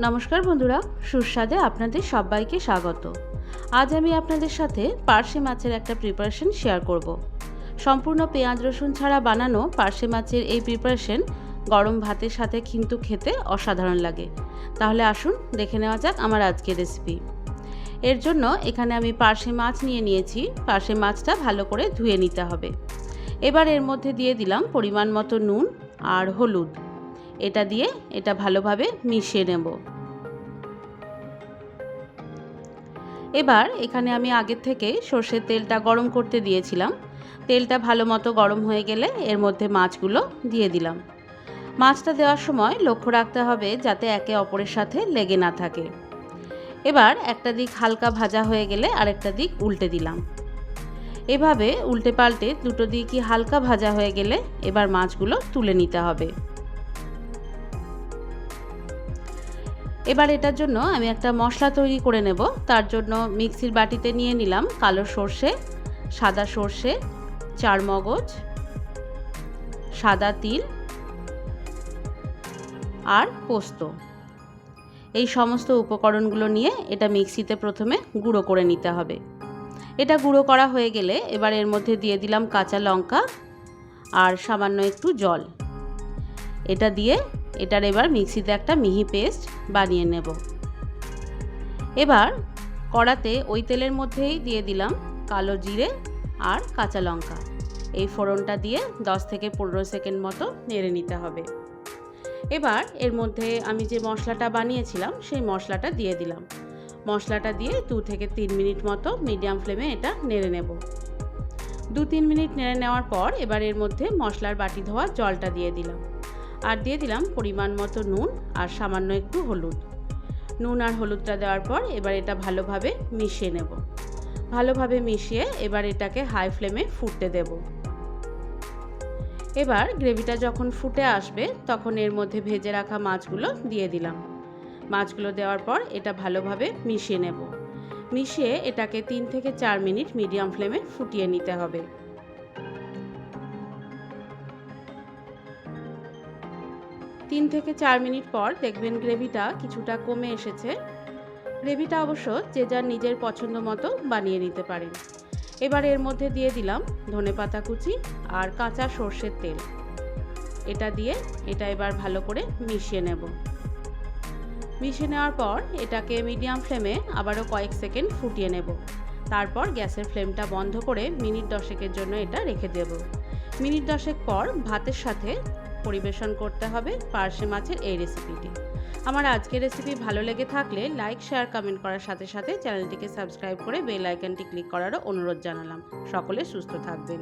নমস্কার বন্ধুরা, সুস্বাদে আপনাদের সবাইকে স্বাগত। আজ আমি আপনাদের সাথে পার্শে মাছের একটা প্রিপারেশন শেয়ার করব। সম্পূর্ণ পেঁয়াজ রসুন ছাড়া বানানো পার্শে মাছের এই প্রিপারেশন গরম ভাতের সাথে কিন্তু খেতে অসাধারণ লাগে। তাহলে আসুন দেখে নেওয়া যাক আমার আজকের রেসিপি। এর জন্য এখানে আমি পার্শে মাছ নিয়েছি। পার্শে মাছটা ভালো করে ধুয়ে নিতে হবে। এবার এর মধ্যে দিয়ে দিলাম পরিমাণ মতো নুন আর হলুদ। এটা দিয়ে এটা ভালোভাবে মিশিয়ে নেব। এবার এখানে আমি আগের থেকে সর্ষের তেলটা গরম করতে দিয়েছিলাম। তেলটা ভালো মতো গরম হয়ে গেলে এর মধ্যে মাছগুলো দিয়ে দিলাম। মাছটা দেওয়ার সময় লক্ষ্য রাখতে হবে যাতে একে অপরের সাথে লেগে না থাকে। এবার একটা দিক হালকা ভাজা হয়ে গেলে আরেকটা দিক উল্টে দিলাম। এভাবে উল্টে পাল্টে দুটো দিকই হালকা ভাজা হয়ে গেলে এবার মাছগুলো তুলে নিতে হবে। এবার এটার জন্য আমি একটা মশলা তৈরি করে নেব। তার জন্য মিক্সির বাটিতে নিয়ে নিলাম কালো সর্ষে, সাদা সর্ষে, চারমগজ, সাদা তিল আর পোস্ত। এই সমস্ত উপকরণগুলো নিয়ে এটা মিক্সিতে প্রথমে গুঁড়ো করে নিতে হবে। এটা গুঁড়ো করা হয়ে গেলে এবার এর মধ্যে দিয়ে দিলাম কাঁচা লঙ্কা আর সামান্য একটু জল। এটা দিয়ে এটার এবার মিক্সিতে একটা মিহি পেস্ট বানিয়ে নেব। এবার কড়াতে ওই তেলের মধ্যেই দিয়ে দিলাম কালো জিরে আর কাঁচা লঙ্কা। এই ফোড়নটা দিয়ে 10 থেকে 15 সেকেন্ড মতো নেড়ে নিতে হবে। এবার এর মধ্যে আমি যে মশলাটা বানিয়েছিলাম সেই মশলাটা দিয়ে দিলাম। মশলাটা দিয়ে 2 থেকে 3 মিনিট মতো মিডিয়াম ফ্লেমে এটা নেড়ে নেব। 2-3 মিনিট নেড়ে নেওয়ার পর এবার এর মধ্যে মশলার বাটি ধোয়া জলটা দিয়ে দিলাম। আর দিয়ে দিলাম পরিমাণ মতো নুন আর সামান্য একটু হলুদ। নুন আর হলুদটা দেওয়ার পর এবার এটা ভালোভাবে মিশিয়ে নেব। ভালোভাবে মিশিয়ে এবার এটাকে হাই ফ্লেমে ফুটতে দেব। এবার গ্রেভিটা যখন ফুটে আসবে তখন এর মধ্যে ভেজে রাখা মাছগুলো দিয়ে দিলাম। মাছগুলো দেওয়ার পর এটা ভালোভাবে মিশিয়ে নেব। মিশিয়ে এটাকে 3 থেকে 4 মিনিট মিডিয়াম ফ্লেমে ফুটিয়ে নিতে হবে। 3 থেকে 4 মিনিট পর দেখবেন গ্রেভিটা কিছুটা কমে এসেছে। গ্রেভিটা অবশ্য যে যার নিজের পছন্দ মতো বানিয়ে নিতে পারেন। এবার এর মধ্যে দিয়ে দিলাম ধনেপাতা কুচি আর কাঁচা সর্ষের তেল। এটা দিয়ে এটা এবার ভালো করে মিশিয়ে নেব। মিশিয়ে নেওয়ার পর এটাকে মিডিয়াম ফ্লেমে আবারও কয়েক সেকেন্ড ফুটিয়ে নেব। তারপর গ্যাসের ফ্লেমটা বন্ধ করে মিনিট 10 জন্য এটা রেখে দেব। মিনিট 10 পর ভাতের সাথে পরিবেশন করতে হবে পার্শে মাছের এই রেসিপিটি। আমার আজকের রেসিপি ভালো লেগে থাকলে লাইক, শেয়ার, কমেন্ট করার সাথে সাথে চ্যানেলটিকে সাবস্ক্রাইব করে বেল আইকনটি ক্লিক করারও অনুরোধ জানালাম। সকলে সুস্থ থাকবেন।